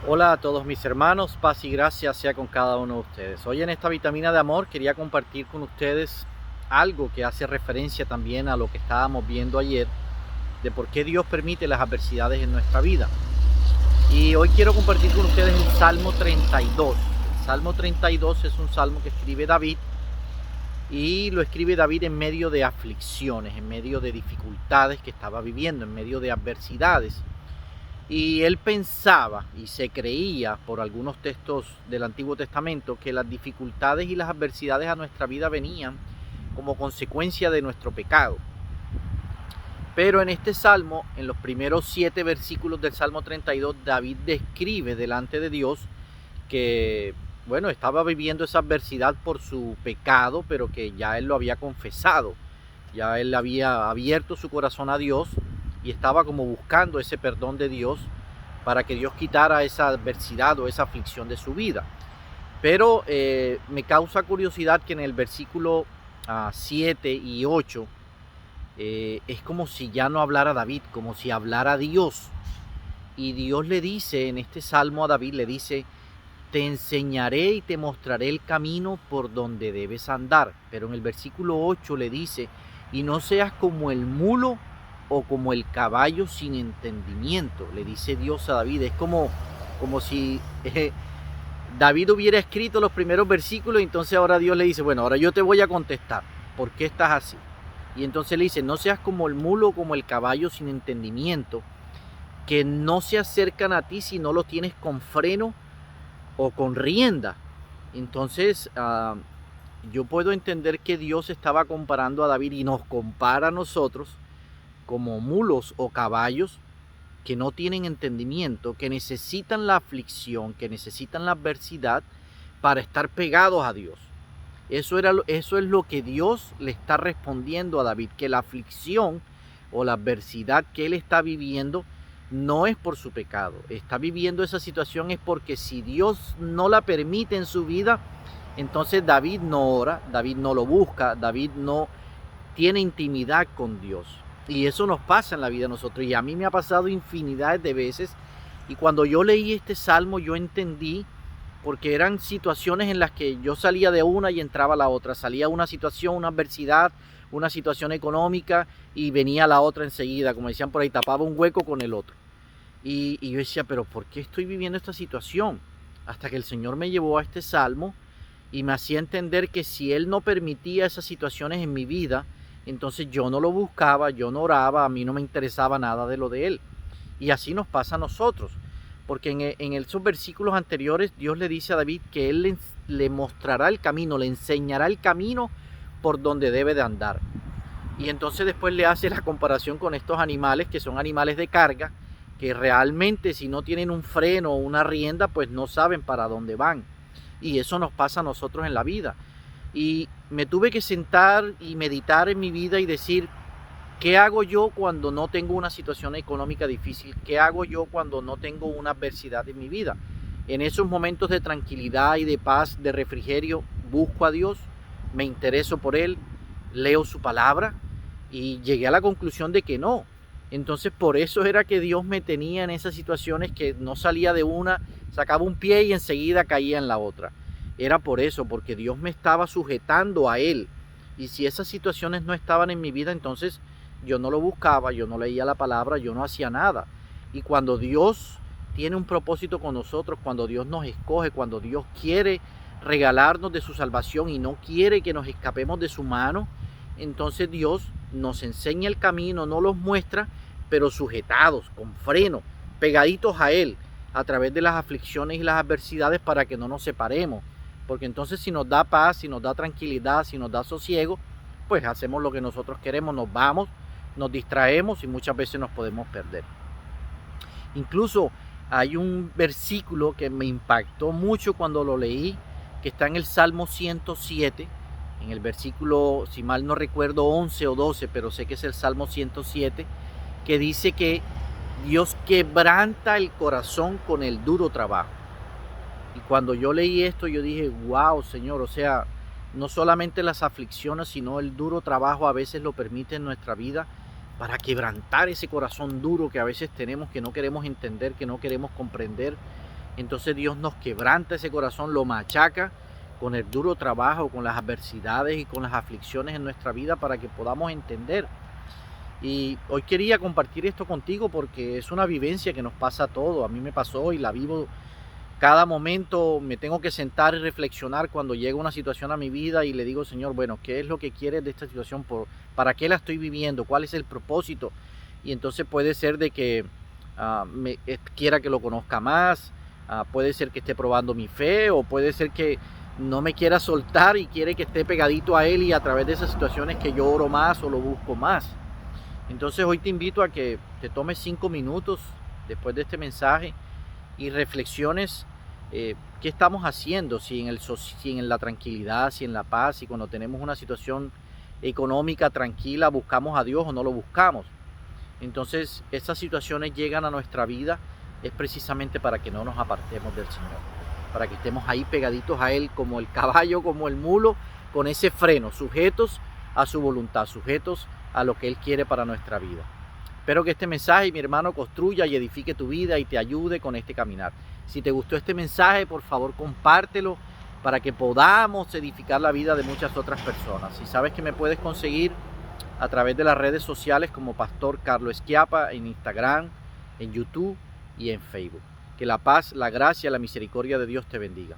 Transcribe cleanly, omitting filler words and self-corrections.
Hola a todos mis hermanos, paz y gracia sea con cada uno de ustedes. Hoy en esta vitamina de amor quería compartir con ustedes algo que hace referencia también a lo que estábamos viendo ayer, de por qué Dios permite las adversidades en nuestra vida. Y hoy quiero compartir con ustedes el Salmo 32. El Salmo 32 es un salmo que escribe David y lo escribe David en medio de aflicciones, en medio de dificultades que estaba viviendo, en medio de adversidades. Y él pensaba y se creía por algunos textos del Antiguo Testamento que las dificultades y las adversidades a nuestra vida venían como consecuencia de nuestro pecado. Pero en este salmo, en los primeros 7 versículos del Salmo 32, David describe delante de Dios que, bueno, estaba viviendo esa adversidad por su pecado, pero que ya él lo había confesado. Ya él había abierto su corazón a Dios y estaba como buscando ese perdón de Dios para que Dios quitara esa adversidad o esa aflicción de su vida. Pero me causa curiosidad que en el versículo 7 y 8 es como si ya no hablara David, como si hablara Dios. Y Dios le dice en este salmo a David, le dice: te enseñaré y te mostraré el camino por donde debes andar. Pero en el versículo 8 le dice: y no seas como el mulo o como el caballo sin entendimiento. Le dice Dios a David. Es como si David hubiera escrito los primeros versículos y entonces ahora Dios le dice: bueno, ahora yo te voy a contestar. ¿Por qué estás así? Y entonces le dice: no seas como el mulo o como el caballo sin entendimiento, que no se acercan a ti si no los tienes con freno o con rienda. Entonces yo puedo entender que Dios estaba comparando a David y nos compara a nosotros como mulos o caballos que no tienen entendimiento, que necesitan la aflicción, que necesitan la adversidad para estar pegados a Dios. Eso es lo que Dios le está respondiendo a David, que la aflicción o la adversidad que él está viviendo no es por su pecado. Está viviendo esa situación es porque si Dios no la permite en su vida, entonces David no ora, David no lo busca, David no tiene intimidad con Dios. Y eso nos pasa en la vida a nosotros. Y a mí me ha pasado infinidad de veces. Y cuando yo leí este salmo, yo entendí, porque eran situaciones en las que yo salía de una y entraba a la otra. Salía una situación, una adversidad, una situación económica y venía la otra enseguida. Como decían por ahí, tapaba un hueco con el otro. Y yo decía: pero ¿por qué estoy viviendo esta situación? Hasta que el Señor me llevó a este salmo y me hacía entender que si Él no permitía esas situaciones en mi vida, entonces yo no lo buscaba, yo no oraba, a mí no me interesaba nada de lo de Él. Y así nos pasa a nosotros, porque en esos versículos anteriores Dios le dice a David que Él le mostrará el camino, le enseñará el camino por donde debe de andar. Y entonces después le hace la comparación con estos animales que son animales de carga, que realmente si no tienen un freno o una rienda, pues no saben para dónde van. Y eso nos pasa a nosotros en la vida. Y me tuve que sentar y meditar en mi vida y decir: ¿qué hago yo cuando no tengo una situación económica difícil? ¿Qué hago yo cuando no tengo una adversidad en mi vida? En esos momentos de tranquilidad y de paz, de refrigerio, busco a Dios, me intereso por Él, leo su palabra y llegué a la conclusión de que no. Entonces por eso era que Dios me tenía en esas situaciones que no salía de una, sacaba un pie y enseguida caía en la otra. Era por eso, porque Dios me estaba sujetando a Él. Y si esas situaciones no estaban en mi vida, entonces yo no lo buscaba, yo no leía la palabra, yo no hacía nada. Y cuando Dios tiene un propósito con nosotros, cuando Dios nos escoge, cuando Dios quiere regalarnos de su salvación y no quiere que nos escapemos de su mano, entonces Dios nos enseña el camino, nos los muestra, pero sujetados, con freno, pegaditos a Él, a través de las aflicciones y las adversidades para que no nos separemos. Porque entonces si nos da paz, si nos da tranquilidad, si nos da sosiego, pues hacemos lo que nosotros queremos, nos vamos, nos distraemos y muchas veces nos podemos perder. Incluso hay un versículo que me impactó mucho cuando lo leí, que está en el Salmo 107, en el versículo, si mal no recuerdo, 11 o 12, pero sé que es el Salmo 107, que dice que Dios quebranta el corazón con el duro trabajo. Y cuando yo leí esto, yo dije: wow, Señor, o sea, no solamente las aflicciones, sino el duro trabajo a veces lo permite en nuestra vida para quebrantar ese corazón duro que a veces tenemos, que no queremos entender, que no queremos comprender. entonces Dios nos quebranta ese corazón, lo machaca con el duro trabajo, con las adversidades y con las aflicciones en nuestra vida para que podamos entender. Y hoy quería compartir esto contigo porque es una vivencia que nos pasa a todos. A mí me pasó y la vivo cada momento. Me tengo que sentar y reflexionar cuando llega una situación a mi vida y le digo, Señor, bueno, ¿qué es lo que quieres de esta situación? ¿Para qué la estoy viviendo? ¿Cuál es el propósito? Y entonces puede ser de que quiera que lo conozca más, puede ser que esté probando mi fe, o puede ser que no me quiera soltar y quiere que esté pegadito a Él, y a través de esas situaciones que yo oro más o lo busco más. Entonces hoy te invito a que te tomes 5 minutos después de este mensaje y reflexiones qué estamos haciendo, si en la tranquilidad, si en la paz, si cuando tenemos una situación económica tranquila buscamos a Dios o no lo buscamos. Entonces estas situaciones llegan a nuestra vida es precisamente para que no nos apartemos del Señor, para que estemos ahí pegaditos a Él como el caballo, como el mulo, con ese freno, sujetos a su voluntad, sujetos a lo que Él quiere para nuestra vida. Espero que este mensaje, mi hermano, construya y edifique tu vida y te ayude con este caminar. Si te gustó este mensaje, por favor, compártelo para que podamos edificar la vida de muchas otras personas. Si sabes que me puedes conseguir a través de las redes sociales como Pastor Carlos Esquiapa, en Instagram, en YouTube y en Facebook. Que la paz, la gracia, la misericordia de Dios te bendiga.